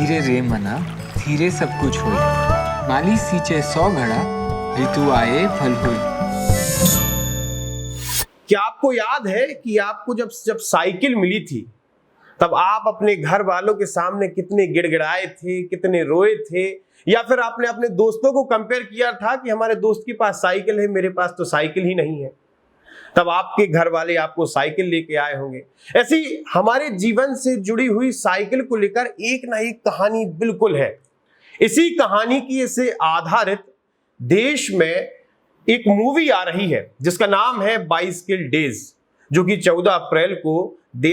धीरे रे मना धीरे सब कुछ होई, माली सींचे 100 घड़ा ऋतु आए फल होई। क्या आपको याद है कि आपको जब जब साइकिल मिली थी तब आप अपने घर वालों के सामने कितने गिड़गिड़ाए थे, कितने रोए थे, या फिर आपने अपने दोस्तों को कंपेयर किया था कि हमारे दोस्त के पास साइकिल है, मेरे पास तो साइकिल ही नहीं है। तब आपके घर वाले आपको साइकिल लेके आए होंगे। ऐसी हमारे जीवन से जुड़ी हुई साइकिल को लेकर एक ना एक कहानी बिल्कुल है। इसी कहानी की से आधारित देश में एक मूवी आ रही है जिसका नाम है बाइसिकल डेज, जो कि 14 अप्रैल को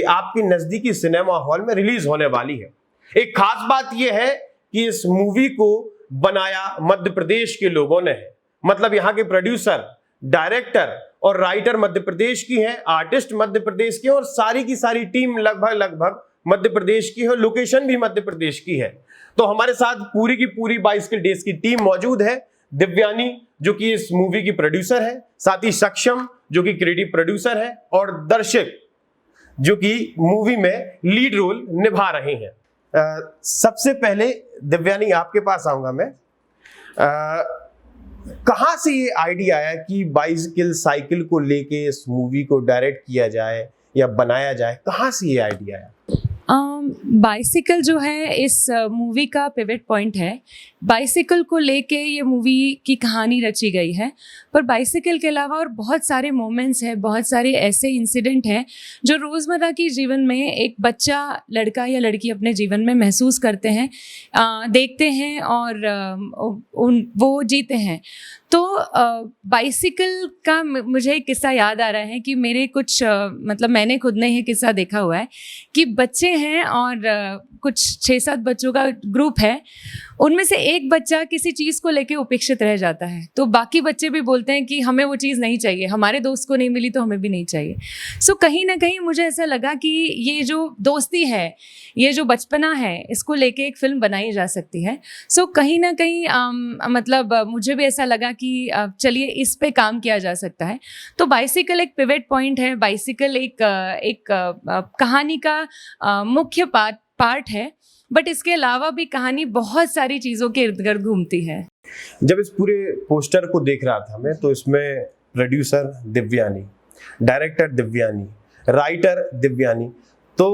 आपके नजदीकी सिनेमा हॉल में रिलीज होने वाली है। एक खास बात यह है कि इस मूवी को बनाया मध्य प्रदेश के लोगों ने है। मतलब यहाँ के प्रोड्यूसर, डायरेक्टर और राइटर मध्य प्रदेश की है, आर्टिस्ट मध्य प्रदेश की है और सारी की सारी टीम लगभग मध्य प्रदेश की है, लोकेशन भी मध्य प्रदेश की है। तो हमारे साथ पूरी की पूरी बाइसिकल डेज की टीम मौजूद है। दिव्यानी जो कि इस मूवी की प्रोड्यूसर है, साथ ही सक्षम जो कि क्रिएटिव प्रोड्यूसर है और दर्शक जो कि मूवी में लीड रोल निभा रहे हैं। सबसे पहले दिव्यानी आपके पास आऊंगा मैं। कहां से ये आइडिया आया कि बाइसिकल साइकिल को लेके इस मूवी को डायरेक्ट किया जाए या बनाया जाए? कहां से ये आइडिया आया? बाइसिकल जो है इस मूवी का पिवट पॉइंट है। बाइसिकल को लेके ये मूवी की कहानी रची गई है, पर बाइसिकल के अलावा और बहुत सारे मोमेंट्स हैं, बहुत सारे ऐसे इंसिडेंट हैं जो रोज़मर्रा की जीवन में एक बच्चा, लड़का या लड़की अपने जीवन में महसूस करते हैं, देखते हैं और वो जीते हैं। तो बाइसिकल का मुझे एक किस्सा याद आ रहा है कि मेरे कुछ मतलब मैंने खुद ने ये किस्सा देखा हुआ है कि बच्चे हैं और कुछ 6-7 बच्चों का ग्रुप है। उनमें से एक बच्चा किसी चीज़ को लेके उपेक्षित रह जाता है, तो बाकी बच्चे भी बोलते हैं कि हमें वो चीज़ नहीं चाहिए, हमारे दोस्त को नहीं मिली तो हमें भी नहीं चाहिए। सो कहीं ना कहीं मुझे ऐसा लगा कि ये जो दोस्ती है, ये जो बचपना है, इसको लेके एक फिल्म बनाई जा सकती है। सो कहीं ना कहीं मतलब मुझे भी ऐसा लगा कि चलिए इस पे काम किया जा सकता है। तो बाइसिकल एक पिवट पॉइंट है, बाइसिकल एक कहानी का मुख्य पार्ट है, बट इसके अलावा भी कहानी बहुत सारी चीज़ों के इर्द गिर्द घूमती है। जब इस पूरे पोस्टर को देख रहा था मैं, तो इसमें producer Divyani, director Divyani, writer Divyani, तो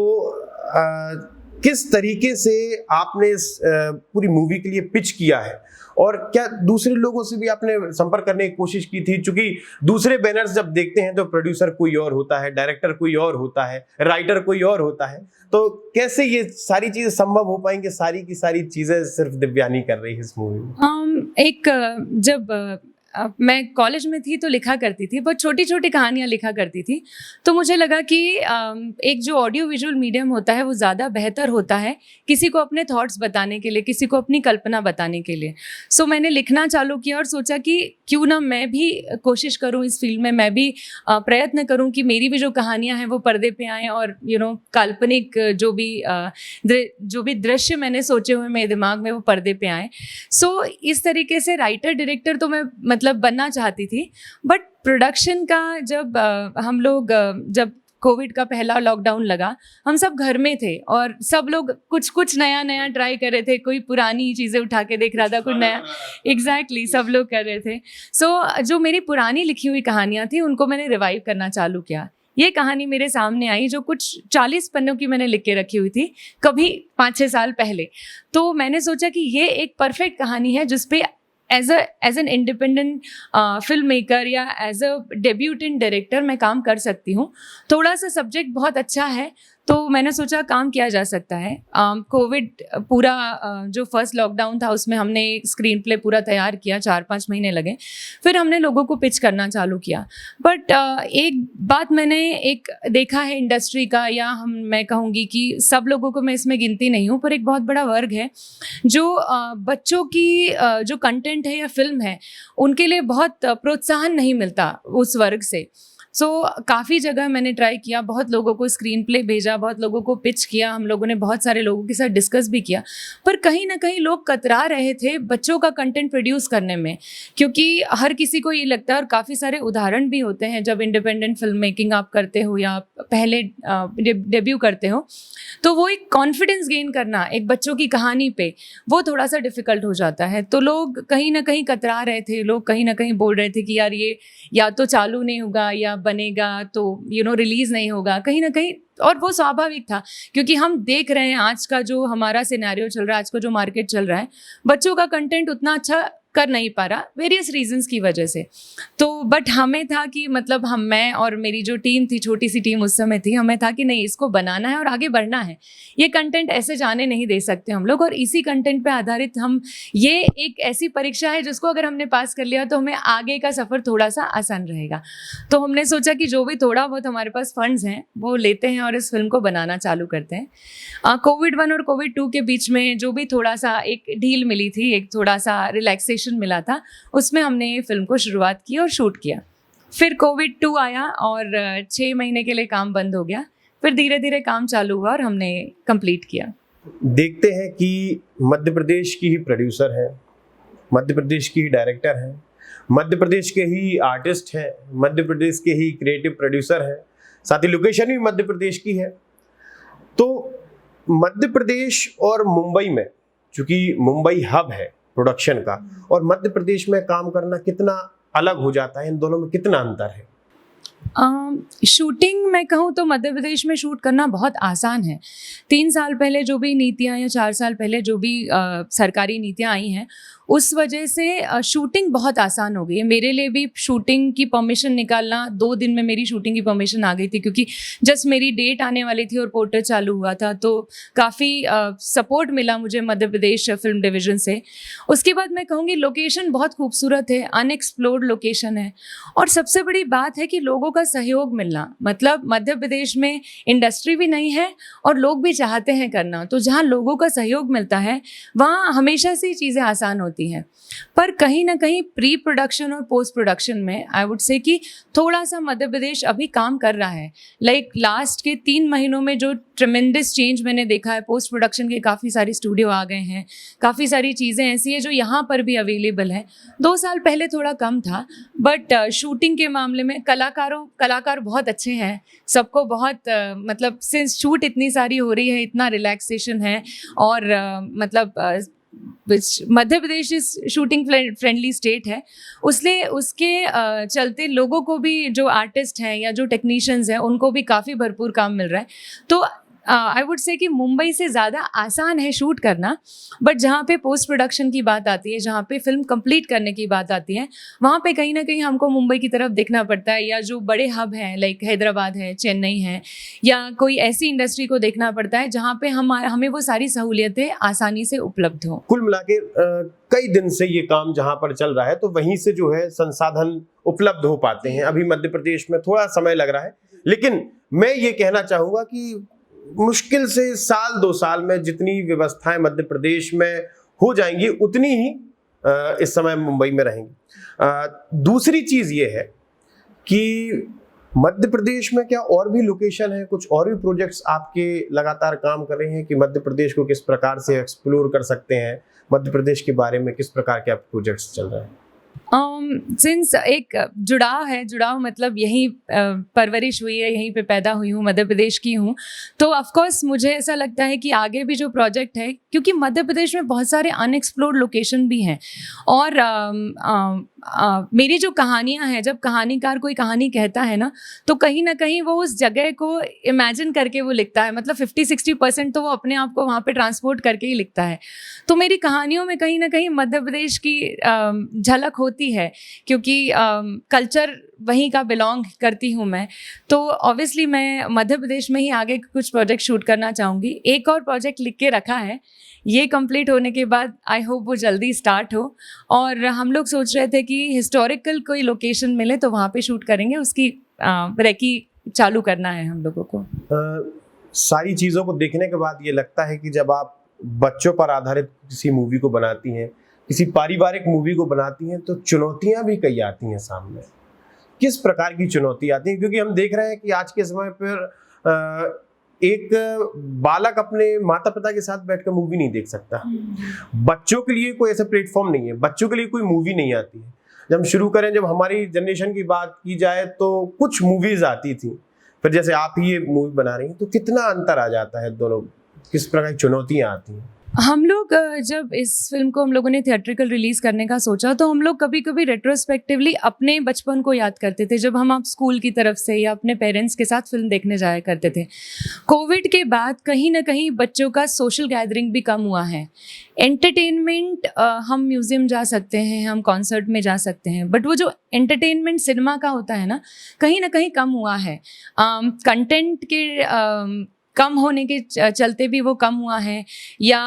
किस तरीके से आपने इस पूरी मूवी के लिए पिच किया है और क्या दूसरे लोगों से भी आपने संपर्क करने की कोशिश की थी? क्योंकि दूसरे बैनर्स जब देखते हैं तो प्रोड्यूसर कोई और होता है, डायरेक्टर कोई और होता है, राइटर कोई और होता है, तो कैसे ये सारी चीजें संभव हो पाएंगे? सारी की सारी चीजें सिर्फ दिव्यानी कर रही है इस मूवी में। जब मैं कॉलेज में थी तो लिखा करती थी, बहुत छोटी छोटी कहानियाँ लिखा करती थी। तो मुझे लगा कि एक जो ऑडियो विजुअल मीडियम होता है वो ज़्यादा बेहतर होता है किसी को अपने थॉट्स बताने के लिए, किसी को अपनी कल्पना बताने के लिए। सो मैंने लिखना चालू किया और सोचा कि क्यों ना मैं भी कोशिश करूं इस फील्ड में, मैं भी प्रयत्न करूं कि मेरी भी जो कहानियाँ हैं वो पर्दे पे आएँ और काल्पनिक जो भी दृश्य मैंने सोचे हुए मेरे दिमाग में वो पर्दे पे आए। सो इस तरीके से राइटर डायरेक्टर तो मैं मतलब बनना चाहती थी, बट प्रोडक्शन का जब कोविड का पहला लॉकडाउन लगा, हम सब घर में थे और सब लोग कुछ नया ट्राई कर रहे थे। कोई पुरानी चीज़ें उठा के देख रहा था, कुछ नया, एग्जैक्टली सब लोग कर रहे थे। सो जो मेरी पुरानी लिखी हुई कहानियाँ थी उनको मैंने रिवाइव करना चालू किया। ये कहानी मेरे सामने आई जो कुछ 40 पन्नों की मैंने लिख के रखी हुई थी कभी 5-6 साल पहले। तो मैंने सोचा कि ये एक परफेक्ट कहानी है जिसपे as an independent film maker या एज अ डेब्यूटेंट डायरेक्टर मैं काम कर सकती हूँ। थोड़ा सा सब्जेक्ट बहुत अच्छा है तो मैंने सोचा काम किया जा सकता है। कोविड पूरा जो फर्स्ट लॉकडाउन था उसमें हमने स्क्रीन प्ले पूरा तैयार किया, 4-5 महीने लगे। फिर हमने लोगों को पिच करना चालू किया। बट एक बात मैंने एक देखा है इंडस्ट्री का, या मैं कहूँगी कि सब लोगों को मैं इसमें गिनती नहीं हूँ, पर एक बहुत बड़ा वर्ग है जो बच्चों की जो कंटेंट है या फिल्म है उनके लिए बहुत प्रोत्साहन नहीं मिलता उस वर्ग से। सो काफ़ी जगह मैंने ट्राई किया, बहुत लोगों को स्क्रीन प्ले भेजा, बहुत लोगों को पिच किया, हम लोगों ने बहुत सारे लोगों के साथ डिस्कस भी किया, पर कहीं ना कहीं लोग कतरा रहे थे बच्चों का कंटेंट प्रोड्यूस करने में, क्योंकि हर किसी को ये लगता है, और काफ़ी सारे उदाहरण भी होते हैं, जब इंडिपेंडेंट फिल्म मेकिंग आप करते हो या पहले डेब्यू करते हो, तो वो एक कॉन्फिडेंस गेन करना एक बच्चों की कहानी पे, वो थोड़ा सा डिफ़िकल्ट हो जाता है। तो लोग कहीं ना कहीं कतरा रहे थे, लोग कहीं ना कहीं बोल रहे थे कि यार ये या तो चालू नहीं होगा या बनेगा तो रिलीज़ नहीं होगा कहीं ना कहीं। और वो स्वाभाविक था, क्योंकि हम देख रहे हैं आज का जो हमारा सिनेरियो चल रहा है, आज का जो मार्केट चल रहा है, बच्चों का कंटेंट उतना अच्छा कर नहीं पा रहा वेरियस रीजंस की वजह से। तो बट हमें था कि मतलब मैं और मेरी जो टीम थी, छोटी सी टीम उस समय थी, हमें था कि नहीं, इसको बनाना है और आगे बढ़ना है, ये कंटेंट ऐसे जाने नहीं दे सकते हम लोग, और इसी कंटेंट पे आधारित हम, ये एक ऐसी परीक्षा है जिसको अगर हमने पास कर लिया तो हमें आगे का सफ़र थोड़ा सा आसान रहेगा। तो हमने सोचा कि जो भी थोड़ा बहुत हमारे पास फंड्स हैं वो लेते हैं और इस फिल्म को बनाना चालू करते हैं। कोविड 1 और कोविड 2 के बीच में जो भी थोड़ा सा एक ढील मिली थी, एक थोड़ा सा रिलैक्सेशन मिला था, उसमें हमने फिल्म को शुरुआत की और शूट किया। फिर कोविड 2 आया और 6 महीने के लिए काम बंद हो गया, फिर धीरे धीरे काम चालू हुआ और हमने कंप्लीट किया। देखते हैं कि मध्य प्रदेश की ही प्रोड्यूसर है, मध्य प्रदेश की ही डायरेक्टर है, मध्य प्रदेश के ही आर्टिस्ट हैं, मध्य प्रदेश के ही क्रिएटिव प्रोड्यूसर हैं, साथ ही लोकेशन भी मध्य प्रदेश की है। तो मध्य प्रदेश और मुंबई में, चूंकि मुंबई हब है प्रोडक्शन का, और मध्य प्रदेश में काम करना कितना अलग हो जाता है, इन दोनों में कितना अंतर है? शूटिंग मैं कहूँ तो मध्य प्रदेश में शूट करना बहुत आसान है। 3 साल पहले जो भी नीतियाँ या 4 साल पहले जो भी सरकारी नीतियाँ आई हैं, उस वजह से शूटिंग बहुत आसान हो गई है। मेरे लिए भी शूटिंग की परमिशन निकालना 2 दिन में मेरी शूटिंग की परमिशन आ गई थी, क्योंकि जस्ट मेरी डेट आने वाली थी और पोर्टल चालू हुआ था, तो काफ़ी सपोर्ट मिला मुझे मध्य प्रदेश फिल्म डिवीज़न से। उसके बाद मैं कहूँगी लोकेशन बहुत खूबसूरत है, अनएक्सप्लोर्ड लोकेशन है, और सबसे बड़ी बात है कि लोगों का सहयोग मिलना। मतलब मध्य प्रदेश में इंडस्ट्री भी नहीं है और लोग भी चाहते हैं करना, तो जहाँ लोगों का सहयोग मिलता है वहाँ हमेशा से चीज़ें आसान होती हैं। पर कहीं ना कहीं प्री प्रोडक्शन और पोस्ट प्रोडक्शन में आई वुड से कि थोड़ा सा मध्य प्रदेश अभी काम कर रहा है। लाइक लास्ट के 3 महीनों में जो ट्रेमेंडस चेंज मैंने देखा है, पोस्ट प्रोडक्शन के काफ़ी सारे स्टूडियो आ गए हैं, काफ़ी सारी चीज़ें ऐसी हैं जो यहाँ पर भी अवेलेबल है। 2 साल पहले थोड़ा कम था, बट शूटिंग के मामले में कलाकार बहुत अच्छे हैं, सबको बहुत मतलब सिंस शूट इतनी सारी हो रही है, इतना रिलैक्सेशन है, और मतलब मध्य प्रदेश इस शूटिंग फ्रेंडली स्टेट है, उसलिए उसके चलते लोगों को भी, जो आर्टिस्ट हैं या जो टेक्नीशियंस हैं, उनको भी काफ़ी भरपूर काम मिल रहा है। तो आई वुड से कि मुंबई से ज़्यादा आसान है शूट करना, बट जहाँ पे पोस्ट प्रोडक्शन की बात आती है, जहाँ पे फिल्म कंप्लीट करने की बात आती है, वहाँ पे कहीं ना कहीं हमको मुंबई की तरफ देखना पड़ता है, या जो बड़े हब हैं लाइक हैदराबाद है, चेन्नई है, या कोई ऐसी इंडस्ट्री को देखना पड़ता है जहाँ पे हमें वो सारी सहूलियतें आसानी से उपलब्ध हों। कुल मिला के कई दिन से ये काम जहाँ पर चल रहा है, तो वहीं से जो है संसाधन उपलब्ध हो पाते हैं। अभी मध्य प्रदेश में थोड़ा समय लग रहा है, लेकिन मैं ये कहना चाहूँगा कि मुश्किल से 1-2 साल में जितनी व्यवस्थाएं मध्य प्रदेश में हो जाएंगी, उतनी ही इस समय मुंबई में रहेंगी। दूसरी चीज़ ये है कि मध्य प्रदेश में क्या और भी लोकेशन है, कुछ और भी प्रोजेक्ट्स आपके लगातार काम कर रहे हैं कि मध्य प्रदेश को किस प्रकार से एक्सप्लोर कर सकते हैं, मध्य प्रदेश के बारे में किस प्रकार के प्रोजेक्ट्स चल रहे हैं? सिंस एक जुड़ाव मतलब यहीं परवरिश हुई है, यहीं पे पैदा हुई हूँ, मध्य प्रदेश की हूँ, तो ऑफ कोर्स मुझे ऐसा लगता है कि आगे भी जो प्रोजेक्ट है, क्योंकि मध्य प्रदेश में बहुत सारे अनएक्सप्लोर्ड लोकेशन भी हैं, और मेरी जो कहानियाँ हैं, जब कहानीकार कोई कहानी कहता है ना, तो कहीं ना कहीं वो उस जगह को इमेजिन करके वो लिखता है, मतलब 50-60% तो वो अपने आप को वहाँ पे ट्रांसपोर्ट करके ही लिखता है। तो मेरी कहानियों में कहीं ना कहीं मध्य प्रदेश की झलक होती है, क्योंकि कल्चर वहीं का बिलोंग करती हूँ मैं, तो ऑब्वियसली मैं मध्य प्रदेश में ही आगे कुछ प्रोजेक्ट शूट करना चाहूँगी। एक और प्रोजेक्ट लिख के रखा है, ये कंप्लीट होने के बाद आई होप वो जल्दी स्टार्ट हो, और हम लोग सोच रहे थे कि हिस्टोरिकल कोई लोकेशन मिले तो वहाँ पे शूट करेंगे, उसकी रेकी चालू करना है हम लोगों को। सारी चीज़ों को देखने के बाद ये लगता है कि जब आप बच्चों पर आधारित किसी मूवी को बनाती हैं, किसी पारिवारिक मूवी को बनाती हैं, तो चुनौतियां भी कई आती हैं सामने। किस प्रकार की चुनौती आती है? क्योंकि हम देख रहे हैं कि आज के समय पर एक बालक अपने माता पिता के साथ बैठकर मूवी नहीं देख सकता। बच्चों के लिए कोई ऐसा प्लेटफॉर्म नहीं है, बच्चों के लिए कोई मूवी नहीं आती है। जब हम शुरू करें, जब हमारी जनरेशन की बात की जाए तो कुछ मूवीज आती थी, फिर जैसे आप ही ये मूवी बना रही हैं, तो कितना अंतर आ जाता है दोनों, किस प्रकार की चुनौतियां आती हैं? हम लोग जब इस फिल्म को हम लोगों ने थिएट्रिकल रिलीज करने का सोचा तो हम लोग कभी कभी रेट्रोस्पेक्टिवली अपने बचपन को याद करते थे, जब हम स्कूल की तरफ से या अपने पेरेंट्स के साथ फिल्म देखने जाया करते थे। कोविड के बाद कहीं ना कहीं बच्चों का सोशल गैदरिंग भी कम हुआ है। एंटरटेनमेंट, हम म्यूजियम जा सकते हैं, हम कॉन्सर्ट में जा सकते हैं, बट वो जो एंटरटेनमेंट सिनेमा का होता है ना कहीं कम हुआ है। कंटेंट के कम होने के चलते भी वो कम हुआ है, या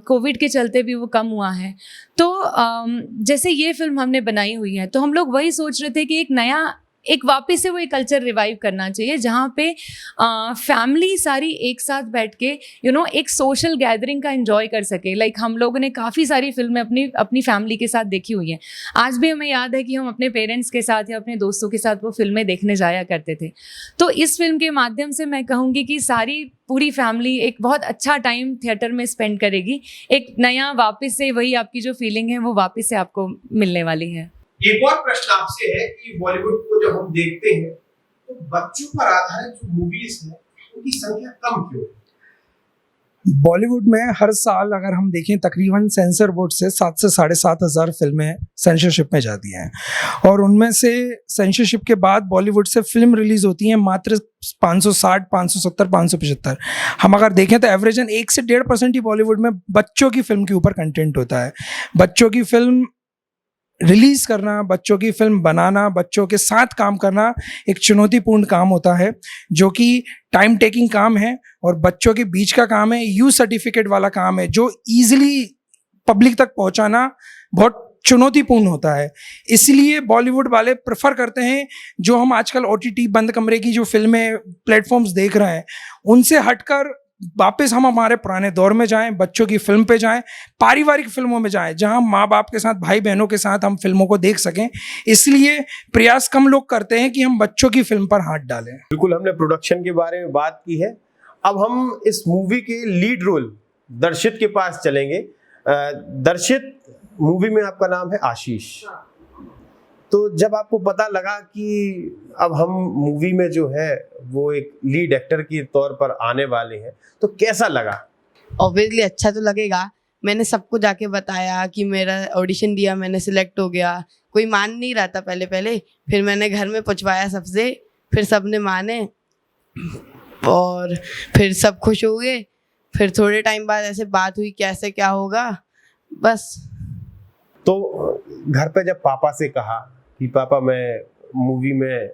कोविड के चलते भी वो कम हुआ है। तो जैसे ये फिल्म हमने बनाई हुई है तो हम लोग वही सोच रहे थे कि एक वापस से वो एक कल्चर रिवाइव करना चाहिए जहाँ पे फैमिली सारी एक साथ बैठ के एक सोशल गैदरिंग का एंजॉय कर सके। लाइक हम लोगों ने काफ़ी सारी फिल्में अपनी फैमिली के साथ देखी हुई हैं। आज भी हमें याद है कि हम अपने पेरेंट्स के साथ या अपने दोस्तों के साथ वो फिल्में देखने जाया करते थे। तो इस फिल्म के माध्यम से मैं कहूँगी कि पूरी फैमिली एक बहुत अच्छा टाइम थिएटर में स्पेंड करेगी। एक नया वापस से वही आपकी जो फीलिंग है वो वापस से आपको मिलने वाली है। एक और प्रश्न आपसे है कि बॉलीवुड को जब हम देखते हैं तो बच्चों पर आधारित जो मूवीज हैं उनकी संख्या कम क्यों है? बॉलीवुड में हर साल अगर हम देखें तकरीबन सेंसर बोर्ड से 7 से 7,500 फिल्में सेंसरशिप में जाती हैं, और उनमें से सेंसरशिप के बाद बॉलीवुड से फिल्म रिलीज होती हैं मात्र 560, 570, 575। हम अगर देखें तो एवरेजन 1 से 1.5% ही बॉलीवुड में बच्चों की फिल्म के ऊपर कंटेंट होता है। बच्चों की फिल्म रिलीज करना, बच्चों की फिल्म बनाना, बच्चों के साथ काम करना एक चुनौतीपूर्ण काम होता है, जो कि टाइम टेकिंग काम है और बच्चों के बीच का काम है। यू सर्टिफिकेट वाला काम है जो इजीली पब्लिक तक पहुंचाना बहुत चुनौतीपूर्ण होता है। इसलिए बॉलीवुड वाले प्रेफर करते हैं जो हम आजकल OTT बंद कमरे की जो फिल्में प्लेटफॉर्म्स देख रहे हैं उनसे हटकर वापस हम हमारे पुराने दौर में जाएं, बच्चों की फिल्म पे जाएं, पारिवारिक फिल्मों में जाएं, जहां माँ बाप के साथ, भाई बहनों के साथ हम फिल्मों को देख सकें। इसलिए प्रयास कम लोग करते हैं कि हम बच्चों की फिल्म पर हाथ डालें। बिल्कुल, हमने प्रोडक्शन के बारे में बात की है। अब हम इस मूवी के लीड रोल दर्शित के पास चलेंगे। दर्शित, मूवी में आपका नाम है आशीष। तो जब आपको पता लगा कि अब हम मूवी में जो है वो एक लीड एक्टर के तौर पर आने वाले हैं, तो कैसा लगा? ऑब्वियसली अच्छा तो लगेगा। मैंने सबको जाके बताया कि मेरा ऑडिशन दिया, मैंने सिलेक्ट हो गया। कोई मान नहीं रहा था पहले, फिर मैंने घर में पूछवाया सबसे, फिर सबने माने और फिर सब खुश हो गए। फिर थोड़े टाइम बाद ऐसे बात हुई कैसे क्या होगा, बस। तो घर पे जब पापा से कहा कि पापा मैं मूवी में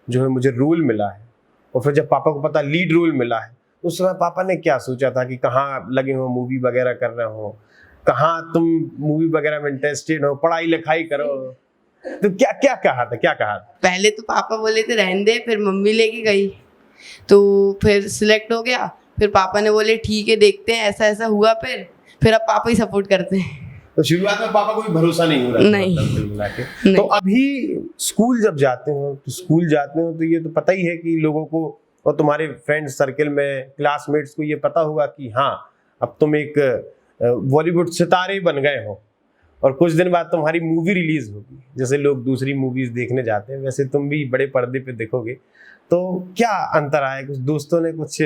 जो है मुझे रोल मिला है, और फिर जब पापा को पता लीड रोल मिला है, तो उस समय पापा ने क्या सोचा था कि कहाँ लगे हो, मूवी वगैरह कर रहे हो, कहाँ तुम मूवी वगैरह में इंटरेस्टेड हो, पढ़ाई लिखाई करो, तो क्या क्या कहा था? पहले तो पापा बोले थे रहने दे, फिर मम्मी लेके गई, तो फिर सिलेक्ट हो गया। फिर पापा ने बोले ठीक है देखते हैं, ऐसा ऐसा हुआ। फिर अब पापा ही सपोर्ट करते हैं। तो शुरुआत में पापा को भी भरोसा नहीं हो रहा? नहीं। तो अभी स्कूल जब जाते हो तो ये तो पता ही है कि लोगों को और तुम्हारे फ्रेंड सर्कल में क्लासमेट्स को ये पता होगा कि हाँ अब तुम एक बॉलीवुड सितारे बन गए हो, और कुछ दिन बाद तुम्हारी मूवी रिलीज होगी। जैसे लोग दूसरी मूवीज देखने जाते हैं, वैसे तुम भी बड़े पर्दे पे देखोगे। तो क्या अंतर आया? कुछ दोस्तों ने कुछ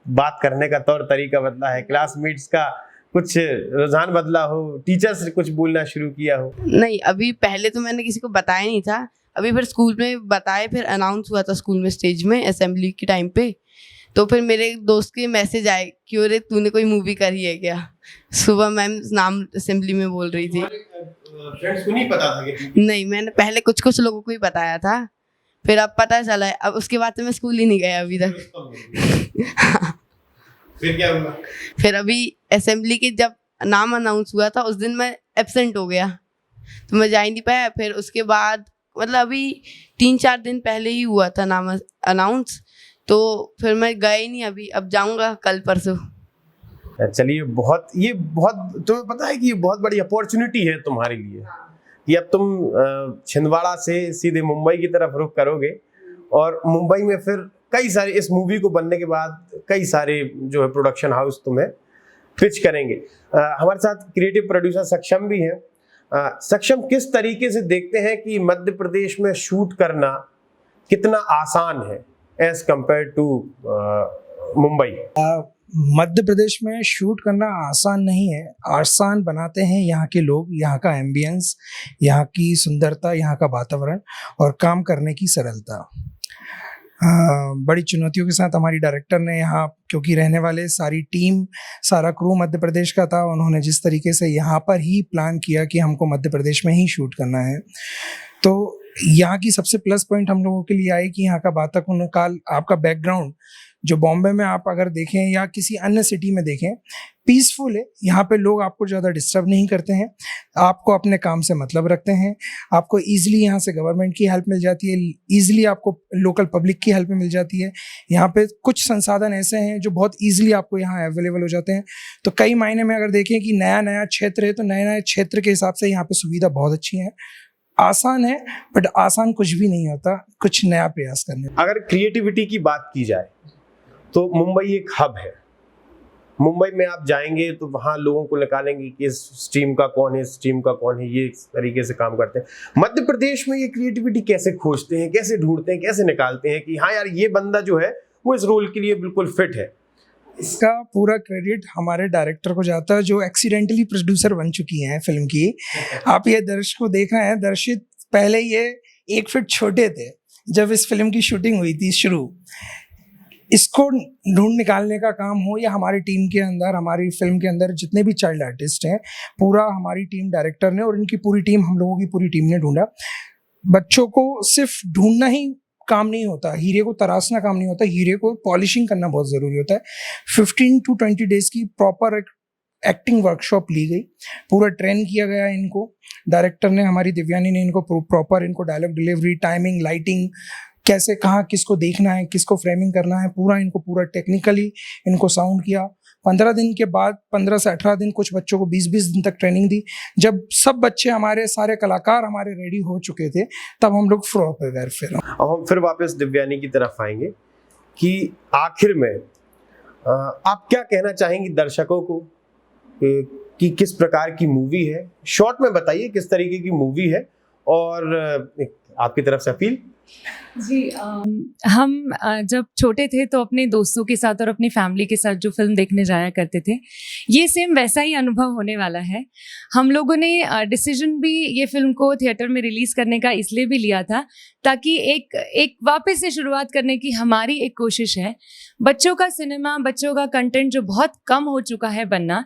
बात करने का तौर तरीका बदला है, क्लासमेट्स का कुछ रुझान बदला हो, टीचर्स ने कुछ बोलना शुरू किया हो? नहीं, अभी पहले तो मैंने किसी को बताया नहीं था, अभी फिर स्कूल में बताए, फिर अनाउंस हुआ था स्कूल में स्टेज में असेंबली के टाइम पे। तो फिर मेरे दोस्त के मैसेज आए कि अरे तूने कोई मूवी करी है क्या? सुबह मैम नाम असेंबली में बोल रही थी। फ्रेंड्स को नहीं पता था कि? नहीं, मैंने पहले कुछ लोगों को ही बताया था, फिर अब पता चला है। अब उसके बाद तो मैं स्कूल ही नहीं गया अभी तक। फिर क्या हुआ? फिर अभी असेंबली के जब नाम अनाउंस हुआ था उस दिन मैं एब्सेंट हो गया, तो मैं जा ही नहीं पाया। फिर उसके बाद मतलब अभी 3-4 दिन पहले ही हुआ था नाम अनाउंस, तो फिर मैं गया ही नहीं। अभी अब जाऊंगा कल परसों। चलिए, बहुत तुम्हें पता है कि ये बहुत बड़ी अपॉर्चुनिटी है तुम्हारे लिए कि अब तुम छिंदवाड़ा से सीधे मुंबई की तरफ रुख करोगे और मुंबई में फिर कई सारे, इस मूवी को बनने के बाद कई सारे जो है प्रोडक्शन हाउस तुम्हें पिच करेंगे। हमारे साथ क्रिएटिव प्रोड्यूसर सक्षम भी हैं। सक्षम, किस तरीके से देखते हैं कि मध्य प्रदेश में शूट करना कितना आसान है as compare to Mumbai? Madhya Pradesh में शूट करना आसान नहीं है, आसान बनाते हैं यहाँ के लोग, यहाँ का एम्बियंस, यहाँ की सुंदरता, यहाँ का वातावरण और काम करने की सरलता। बड़ी चुनौतियों के साथ हमारी डायरेक्टर ने यहाँ, क्योंकि रहने वाले सारी टीम, सारा क्रू मध्य प्रदेश का था, उन्होंने जिस तरीके से यहाँ पर ही प्लान किया कि हमको मध्य प्रदेश में ही शूट करना है, तो यहाँ की सबसे प्लस पॉइंट हम लोगों के लिए आई कि यहाँ का वातावरण काल, आपका बैकग्राउंड जो बॉम्बे में आप अगर देखें या किसी अन्य सिटी में देखें, पीसफुल है। यहाँ पे लोग आपको ज़्यादा डिस्टर्ब नहीं करते हैं, आपको अपने काम से मतलब रखते हैं, आपको ईजिली यहाँ से गवर्नमेंट की हेल्प मिल जाती है, ईजिली आपको लोकल पब्लिक की हेल्प मिल जाती है। यहाँ पे कुछ संसाधन ऐसे हैं जो बहुत ईजिली आपको यहाँ अवेलेबल हो जाते हैं। तो कई मायने में अगर देखें कि नया नया क्षेत्र है, तो नए नए क्षेत्र के हिसाब से यहाँ पे सुविधा बहुत अच्छी है। आसान है, बट आसान कुछ भी नहीं होता, कुछ नया प्रयास करने। अगर क्रिएटिविटी की बात की जाए तो मुंबई एक हब है। मुंबई में आप जाएंगे तो वहाँ लोगों को निकालेंगे कि इस स्ट्रीम का कौन है, इस स्ट्रीम का कौन है, ये इस तरीके से काम करते हैं। मध्य प्रदेश में ये क्रिएटिविटी कैसे खोजते हैं, कैसे ढूंढते हैं, कैसे निकालते हैं कि हाँ यार ये बंदा जो है वो इस रोल के लिए बिल्कुल फिट है? इसका पूरा क्रेडिट हमारे डायरेक्टर को जाता है, जो एक्सीडेंटली प्रोड्यूसर बन चुकी हैं फिल्म की। आप ये दर्शक को देख रहे हैं, दर्शित पहले ये 1 फीट छोटे थे जब इस फिल्म की शूटिंग हुई थी शुरू। इसको ढूंढ निकालने का काम हो या हमारी टीम के अंदर, हमारी फिल्म के अंदर जितने भी चाइल्ड आर्टिस्ट हैं, पूरा हमारी टीम, डायरेक्टर ने और इनकी पूरी टीम, हम लोगों की पूरी टीम ने ढूंढा। बच्चों को सिर्फ ढूंढना ही काम नहीं होता, हीरे को तराशना काम नहीं होता, हीरे को पॉलिशिंग करना बहुत ज़रूरी होता है। 15 to 20 डेज की प्रॉपर एक्टिंग वर्कशॉप ली गई, पूरा ट्रेन किया गया इनको। डायरेक्टर ने, हमारी दिव्यानी ने इनको प्रॉपर, इनको डायलॉग डिलीवरी, टाइमिंग, लाइटिंग, कैसे कहाँ किसको देखना है, किसको फ्रेमिंग करना है, पूरा टेक्निकली इनको साउंड किया। 15 दिन के बाद, 15 से 18 दिन, कुछ बच्चों को 20-20 दिन तक ट्रेनिंग दी। जब सब बच्चे हमारे, सारे कलाकार हमारे रेडी हो चुके थे, तब हम लोग फ्लो पे गए। फिर हम फिर वापस दिव्यानी की तरफ आएंगे कि आखिर में आप क्या कहना चाहेंगी दर्शकों को कि किस प्रकार की मूवी है? शॉर्ट में बताइए किस तरीके की मूवी है और आपकी तरफ से अपील। जी, हम जब छोटे थे तो अपने दोस्तों के साथ और अपनी फैमिली के साथ जो फिल्म देखने जाया करते थे, ये सेम वैसा ही अनुभव होने वाला है। हम लोगों ने डिसीजन भी ये फिल्म को थिएटर में रिलीज़ करने का इसलिए भी लिया था ताकि एक वापस से शुरुआत करने की हमारी एक कोशिश है। बच्चों का सिनेमा, बच्चों का कंटेंट जो बहुत कम हो चुका है बनना,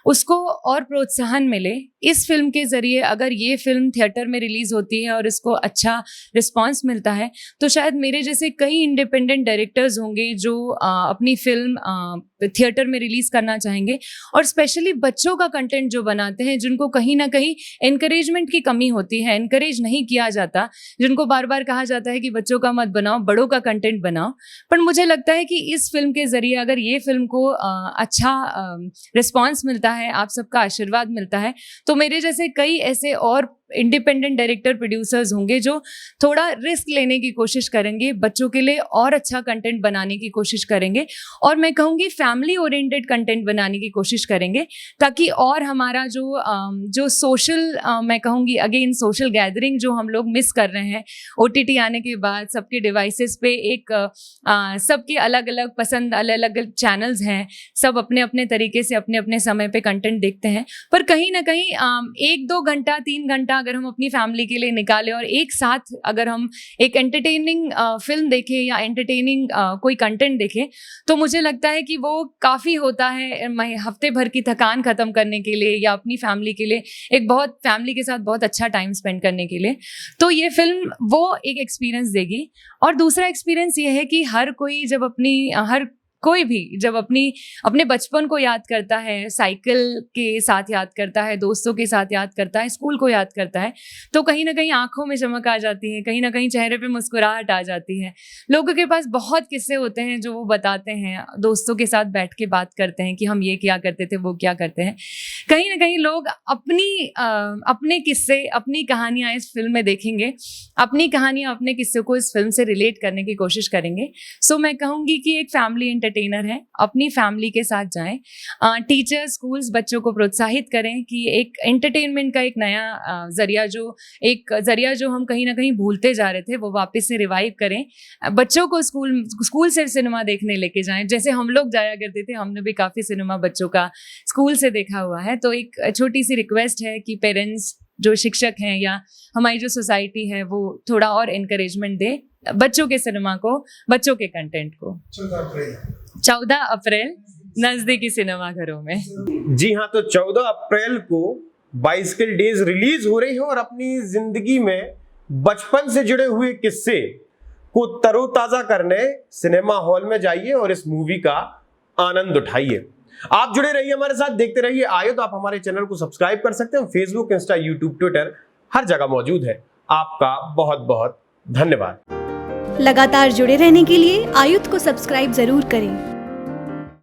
उसको और प्रोत्साहन मिले। इस फिल्म के ज़रिए अगर ये फिल्म थिएटर में रिलीज़ होती है और इसको अच्छा रिस्पॉन्स मिलता है, तो शायद मेरे जैसे कई इंडिपेंडेंट डायरेक्टर्स होंगे जो अपनी फिल्म थिएटर में रिलीज़ करना चाहेंगे। और स्पेशली बच्चों का कंटेंट जो बनाते हैं, जिनको कहीं ना कहीं एनकरेजमेंट की कमी होती है, एनकरेज नहीं किया जाता, जिनको बार बार कहा जाता है कि बच्चों का मत बनाओ, बड़ों का कंटेंट बनाओ। पर मुझे लगता है कि इस फिल्म के ज़रिए अगर ये फिल्म को अच्छा रिस्पॉन्स मिलता है, आप सबका आशीर्वाद मिलता है, तो मेरे जैसे कई ऐसे और इंडिपेंडेंट डायरेक्टर, प्रोड्यूसर्स होंगे जो थोड़ा रिस्क लेने की कोशिश करेंगे, बच्चों के लिए और अच्छा कंटेंट बनाने की कोशिश करेंगे, और मैं कहूँगी फैमिली ओरिएंटेड कंटेंट बनाने की कोशिश करेंगे, ताकि और हमारा जो सोशल, मैं कहूँगी अगेन सोशल गैदरिंग जो हम लोग मिस कर रहे हैं OTT आने के बाद, सबके डिवाइसेस पे एक सबके अलग अलग पसंद, अलग अलग चैनल्स हैं, सब अपने अपने तरीके से अपने अपने समय पे कंटेंट देखते हैं। पर कहीं ना कहीं 1-2 घंटा, 3 घंटा अगर हम अपनी फैमिली के लिए निकालें और एक साथ अगर हम एक एंटरटेनिंग फिल्म देखें या एंटरटेनिंग कोई कंटेंट देखें, तो मुझे लगता है कि वो काफ़ी होता है हफ्ते भर की थकान ख़त्म करने के लिए या अपनी फैमिली के लिए, एक बहुत फैमिली के साथ बहुत अच्छा टाइम स्पेंड करने के लिए। तो ये फिल्म वो एक एक्सपीरियंस देगी। और दूसरा एक्सपीरियंस ये है कि हर कोई जब अपनी कोई भी जब अपने बचपन को याद करता है, साइकिल के साथ याद करता है, दोस्तों के साथ याद करता है, स्कूल को याद करता है, तो कहीं ना कहीं आंखों में चमक आ जाती है, कहीं ना कहीं चेहरे पे मुस्कुराहट आ जाती है। लोगों के पास बहुत किस्से होते हैं जो वो बताते हैं, दोस्तों के साथ बैठ के बात करते हैं कि हम ये क्या करते थे, वो क्या करते हैं। कहीं ना कहीं लोग अपने किस्से, अपनी कहानियाँ इस फिल्म में देखेंगे, अपनी कहानियाँ, अपने किस्से को इस फिल्म से रिलेट करने की कोशिश करेंगे। सो मैं कहूँगी कि एक फैमिली एंटरटेनर है, अपनी फैमिली के साथ जाएं। टीचर्स, स्कूल्स बच्चों को प्रोत्साहित करें कि एक एंटरटेनमेंट का एक नया जरिया जो हम कहीं ना कहीं भूलते जा रहे थे, वो वापस से रिवाइव करें। बच्चों को स्कूल से सिनेमा देखने लेके जाएं, जैसे हम लोग जाया करते थे। हमने भी काफ़ी सिनेमा बच्चों का स्कूल से देखा हुआ है। तो एक छोटी सी रिक्वेस्ट है कि पेरेंट्स, जो शिक्षक हैं या हमारी जो सोसाइटी है, वो थोड़ा और इनकरेजमेंट दे बच्चों के सिनेमा को, बच्चों के कंटेंट को। 14 अप्रैल नजदीकी सिनेमाघरों में। जी हाँ, तो 14 अप्रैल को बाइसिकल डेज रिलीज हो रही है और अपनी जिंदगी में बचपन से जुड़े हुए किस्से को तरोताजा करने सिनेमा हॉल में जाइए और इस मूवी का आनंद उठाइए। आप जुड़े रहिए हमारे साथ, देखते रहिए आयो। तो आप हमारे चैनल को सब्सक्राइब कर सकते हैं। फेसबुक, इंस्टा, यूट्यूब, ट्विटर हर जगह मौजूद है। आपका बहुत बहुत धन्यवाद। लगातार जुड़े रहने के लिए आयुध को सब्सक्राइब जरूर करें।